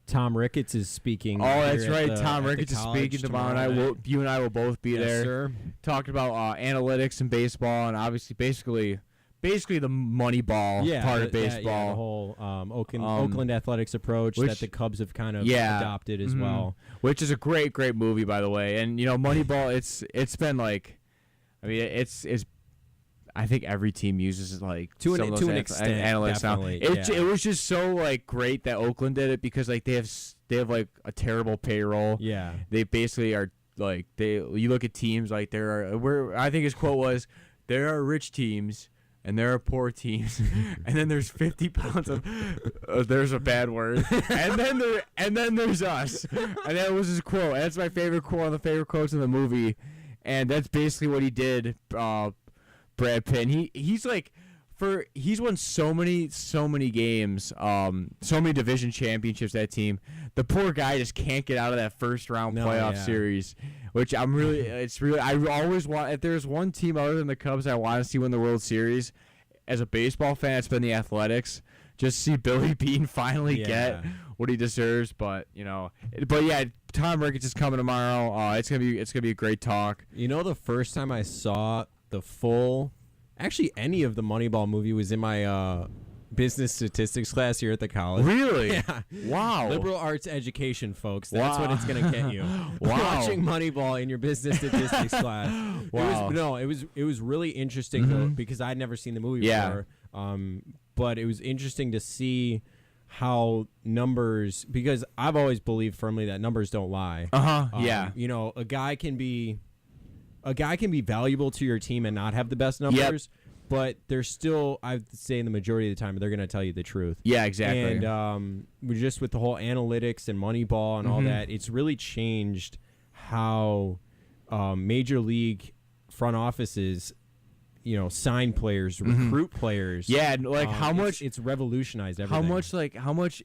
Tom Ricketts is speaking. Oh, that's right. Tom Ricketts is speaking tomorrow night. You and I will both be there. Sir. Talking about analytics and baseball, and obviously basically the Moneyball part of baseball. The whole Oakland athletics approach that the Cubs have kind of adopted as well. Which is a great movie, by the way. And Moneyball, it's been like, I mean, it's I think every team uses it like to an extent. Analytics now. Definitely, it was just so like great that Oakland did it because like they have like a terrible payroll. Yeah, they basically are like you look at teams like I think his quote was, there are rich teams and there are poor teams, and then there's 50 pounds of there's a bad word, and then there's us, and that was his quote. And that's my favorite quote, one of the favorite quotes in the movie, and that's basically what he did. Brad Pitt, he's like, he's won so many games, so many division championships. That team, the poor guy just can't get out of that first round playoff series. Which I always want. If there's one team other than the Cubs I want to see win the World Series, as a baseball fan, it's been the Athletics. Just see Billy Beane finally get what he deserves. But Tom Ricketts is coming tomorrow. It's gonna be a great talk. The first time I saw the full, actually any of the Moneyball movie was in my business statistics class here at the college. Really? Yeah. Wow. Liberal arts education, folks. That's what it's going to get you. Watching Moneyball in your business statistics class. Wow. It was really interesting though, because I'd never seen the movie before. But it was interesting to see how numbers, because I've always believed firmly that numbers don't lie. A guy can be valuable to your team and not have the best numbers. But they're still, I would say in the majority of the time, they're going to tell you the truth. Yeah, exactly. And just with the whole analytics and Moneyball and all that, it's really changed how major league front offices, sign players, recruit players. Yeah, like how much it's revolutionized everything. How much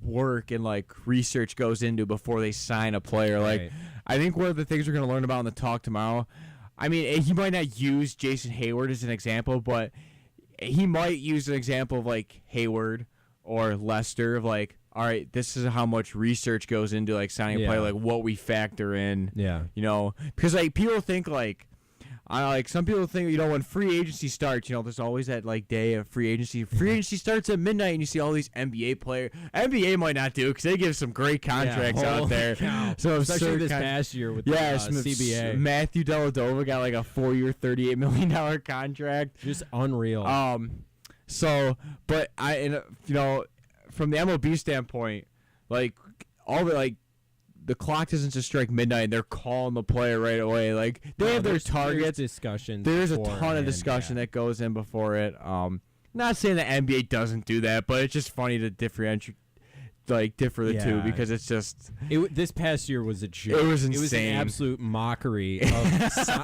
work and research goes into before they sign a player. Right. I think one of the things we're going to learn about in the talk tomorrow. I mean, he might not use Jason Hayward as an example, but he might use an example of Hayward or Lester of all right, this is how much research goes into signing a player, what we factor in. Yeah. Because people think some people think, when free agency starts, there's always that day of free agency. Free agency starts at midnight, and you see all these NBA players. NBA might not do because they give some great contracts out there. So especially this past year with the CBA. Matthew Dellavedova got a 4-year, $38 million contract. Just unreal. But from the MLB standpoint, all the the clock doesn't just strike midnight and they're calling the player right away. Like they have their targets. Discussions. There's a ton of discussion that goes in before it. Not saying the NBA doesn't do that, but it's just funny to differ the two because it's just this past year was a joke. It was insane. It was an absolute mockery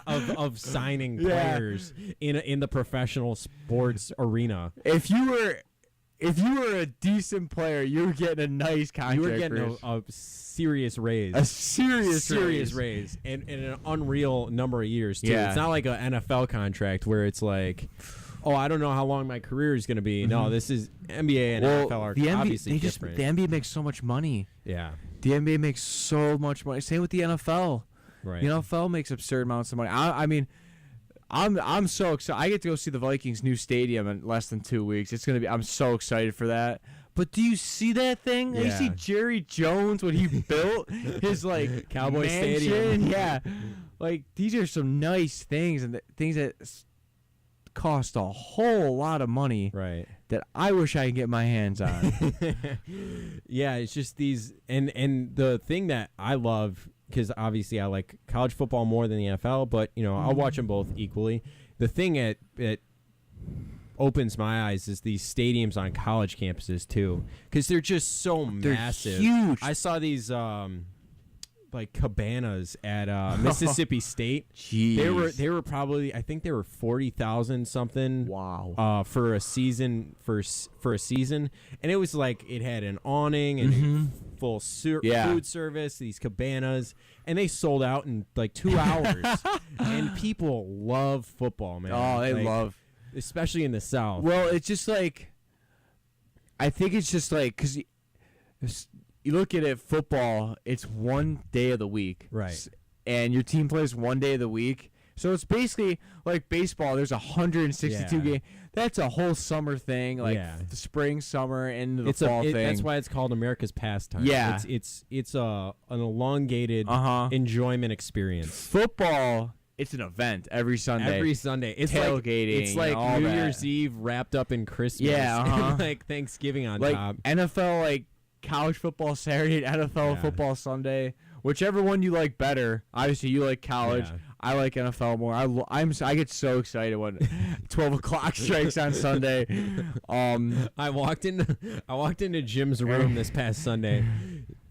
of signing players in the professional sports arena. If you were a decent player, you were getting a nice contract. You were getting a serious raise. A serious raise. And an unreal number of years, too. Yeah. It's not like an NFL contract where it's like, oh, I don't know how long my career is going to be. No, this is NBA and NFL are obviously different. The NBA makes so much money. Yeah. The NBA makes so much money. Same with the NFL. Right. The NFL makes absurd amounts of money. I mean, I'm so excited. I get to go see the Vikings' new stadium in less than 2 weeks. It's gonna be. I'm so excited for that. But do you see that thing? Yeah. You see Jerry Jones when he built his Cowboy mansion? Stadium. Yeah, these are some nice things and things that cost a whole lot of money. Right. That I wish I could get my hands on. Yeah, it's just these and the thing that I love. Because obviously I like college football more than the NFL, but I'll watch them both equally. The thing that opens my eyes is these stadiums on college campuses too, because they're just so massive. Huge. I saw these cabanas at Mississippi State. Jeez. They were probably, I think they were 40,000 something. Wow. For a season for a season, and it was like it had an awning and full food service. These cabanas, and they sold out in 2 hours. And people love football, man. Oh, they love, especially in the South. Well, it's just I think it's just because you look at it, football, it's one day of the week. Right. And your team plays one day of the week. So it's basically like baseball. There's 162 games. That's a whole summer thing, the spring, summer, into the fall thing. That's why it's called America's pastime. Yeah. It's an elongated enjoyment experience. Football, it's an event every Sunday. Every Sunday. It's tailgating. It's like all New that. Year's Eve wrapped up in Christmas. Yeah. And like Thanksgiving on top. NFL, college football Saturday, NFL football Sunday. Whichever one you like better. Obviously, you like college. Yeah. I like NFL more. I get so excited when 12 o'clock strikes on Sunday. I walked into Jim's room this past Sunday,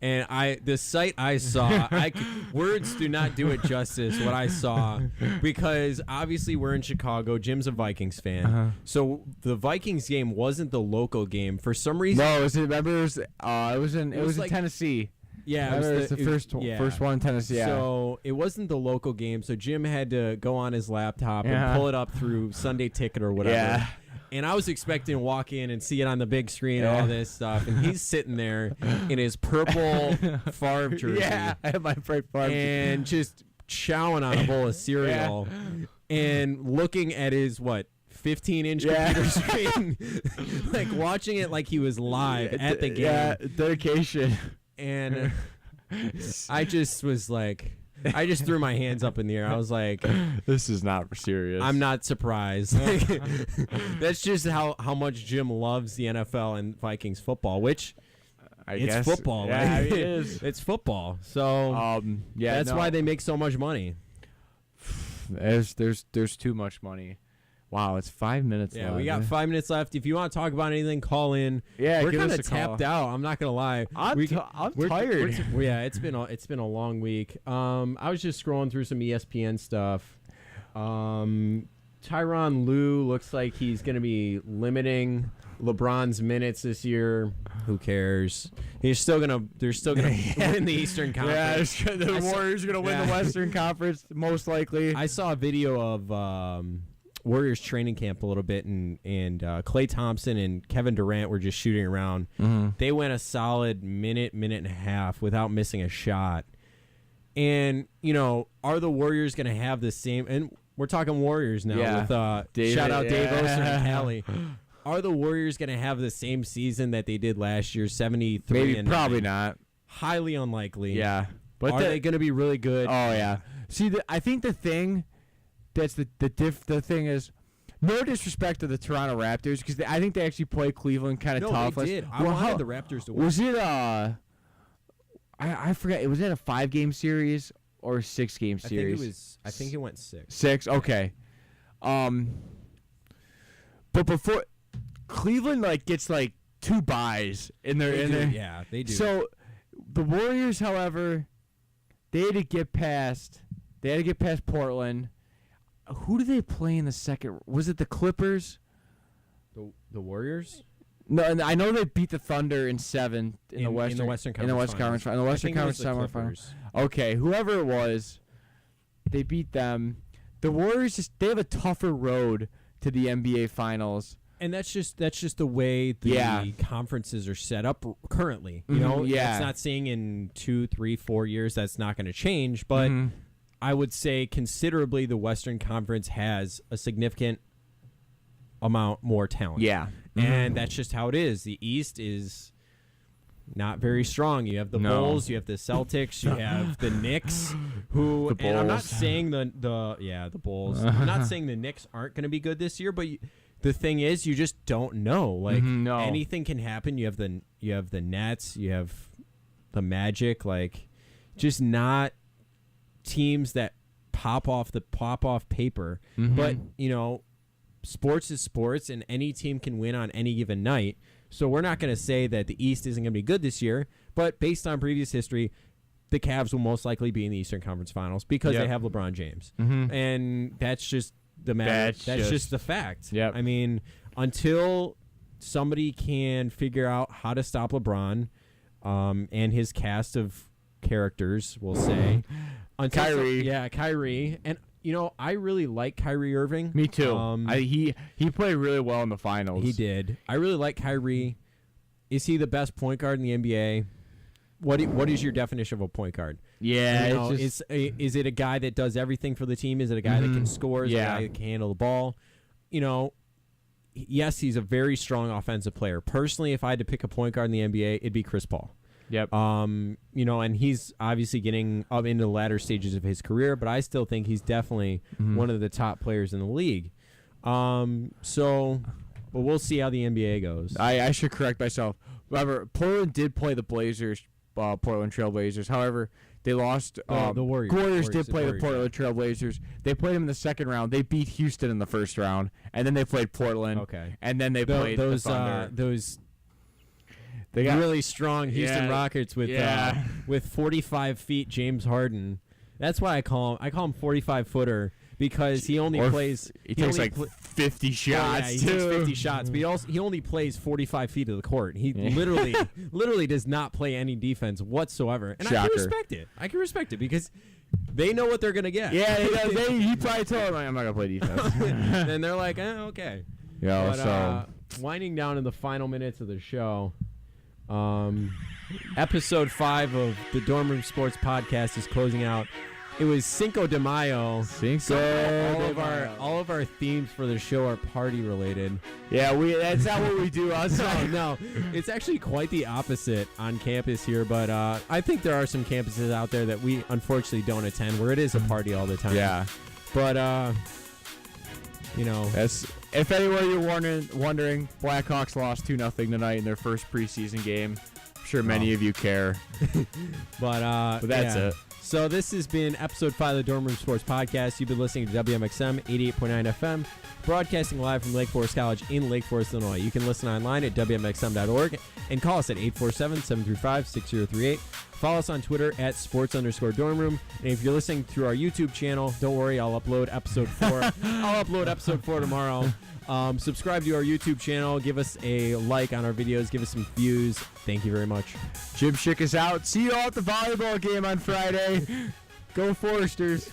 and the sight I saw, words do not do it justice. What I saw, because obviously we're in Chicago. Jim's a Vikings fan, so the Vikings game wasn't the local game for some reason. No, it was in Tennessee. Yeah, it was the first one in Tennessee. Yeah. So it wasn't the local game, so Jim had to go on his laptop and pull it up through Sunday Ticket or whatever. Yeah. And I was expecting to walk in and see it on the big screen and all this stuff, and he's sitting there in his purple Favre jersey. Yeah, I have my Favre and just chowing on a bowl of cereal and looking at his 15-inch computer screen, watching it like he was live at the game. Yeah, dedication. And I just was I just threw my hands up in the air. I was like, this is not serious. I'm not surprised. That's just how much Jim loves the NFL and Vikings football, which I guess football. Yeah, it is. It's football. So that's why they make so much money. There's too much money. Wow, it's 5 minutes left. Yeah, we got 5 minutes left. If you want to talk about anything, call in. Yeah, we're kind of tapped out. I'm not gonna lie. I'm tired. It's been a long week. I was just scrolling through some ESPN stuff. Tyronn Lue looks like he's gonna be limiting LeBron's minutes this year. Who cares? They're still gonna win the Eastern Conference. Yeah, the Warriors are gonna win the Western Conference most likely. I saw a video of Warriors training camp a little bit, and Klay Thompson and Kevin Durant were just shooting around. They went a solid minute and a half without missing a shot. And are the Warriors going to have the same? And we're talking Warriors now with shout out Dave Oster and Cali. Are the Warriors going to have the same season that they did last year, 73? Maybe, probably not. Highly unlikely. Yeah, but are they going to be really good? Oh yeah. See, I think the thing. That's the thing is, no disrespect to the Toronto Raptors, because I think they actually played Cleveland kind of tough. They did. I wanted the Raptors to win. Was it I forget. Was it a 5-game series or a 6-game series? I think it went 6. 6. Okay. But before Cleveland gets 2 byes in their Yeah, they do. So the Warriors, however, they had to get past Portland. Who do they play in the second? Was it the Clippers? The Warriors? No, and I know they beat the Thunder in 7 in the Western Conference. In the Western Conference semifinals. Okay, whoever it was, they beat them. The Warriors they have a tougher road to the NBA Finals. And that's just the way the conferences are set up currently. You know, it's not saying in 2, 3, 4 years that's not going to change, but I would say considerably the Western Conference has a significant amount more talent. Yeah. And that's just how it is. The East is not very strong. You have the Bulls, you have the Celtics, you have the Knicks, who and I'm not saying the Bulls. I'm not saying the Knicks aren't going to be good this year, but the thing is you just don't know. Anything can happen. You have the Nets, you have the Magic, just not teams that pop off paper. But, sports is sports, and any team can win on any given night. So we're not going to say that the East isn't going to be good this year, but based on previous history, the Cavs will most likely be in the Eastern Conference Finals because they have LeBron James. And that's just the matter. That's just the fact. Yep. I mean, until somebody can figure out how to stop LeBron and his cast of characters, we'll say. Kyrie. And I really like Kyrie Irving. Me too. He played really well in the finals. He did. I really like Kyrie. Is he the best point guard in the NBA? What is your definition of a point guard? Yeah, is it a guy that does everything for the team? Is it a guy that can score? Is it a guy that can handle the ball? Yes, he's a very strong offensive player. Personally, if I had to pick a point guard in the NBA, it'd be Chris Paul. Yep. And he's obviously getting up into the latter stages of his career, but I still think he's definitely one of the top players in the league. But we'll see how the NBA goes. I should correct myself. However, Portland did play the Portland Trail Blazers. However, they lost. The Warriors. Warriors did play the Portland Trail Blazers. They played them in the second round. They beat Houston in the first round, and then they played Portland. Okay. And then they played the Thunder. They got really strong Houston Rockets with 45 feet James Harden. That's why I call him 45-footer because he only plays. He takes 50 shots. He takes 50 shots, but he only plays 45 feet of the court. He literally does not play any defense whatsoever, and Shocker. I can respect it. I can respect it because they know what they're gonna get. Yeah, he probably told him I'm not gonna play defense. And they're like, okay. Winding down in the final minutes of the show. Episode 5 of the Dorm Room Sports Podcast is closing out. It was Cinco de Mayo. All of our themes for the show are party related. Yeah, that's not what we do. No, it's actually quite the opposite on campus here. But I think there are some campuses out there that we unfortunately don't attend where it is a party all the time. Yeah, but if anywhere you're wondering, Blackhawks lost 2-0 tonight in their first preseason game. I'm sure many of you care. but that's it. So this has been episode 5 of the Dorm Room Sports Podcast. You've been listening to WMXM 88.9 FM, broadcasting live from Lake Forest College in Lake Forest, Illinois. You can listen online at WMXM.org and call us at 847-735-6038. Follow us on Twitter at sports_dorm room. And if you're listening through our YouTube channel, don't worry, I'll upload episode 4. I'll upload episode 4 tomorrow. Subscribe to our YouTube channel. Give us a like on our videos. Give us some views. Thank you very much. Jim Schick is out. See you all at the volleyball game on Friday. Go Foresters.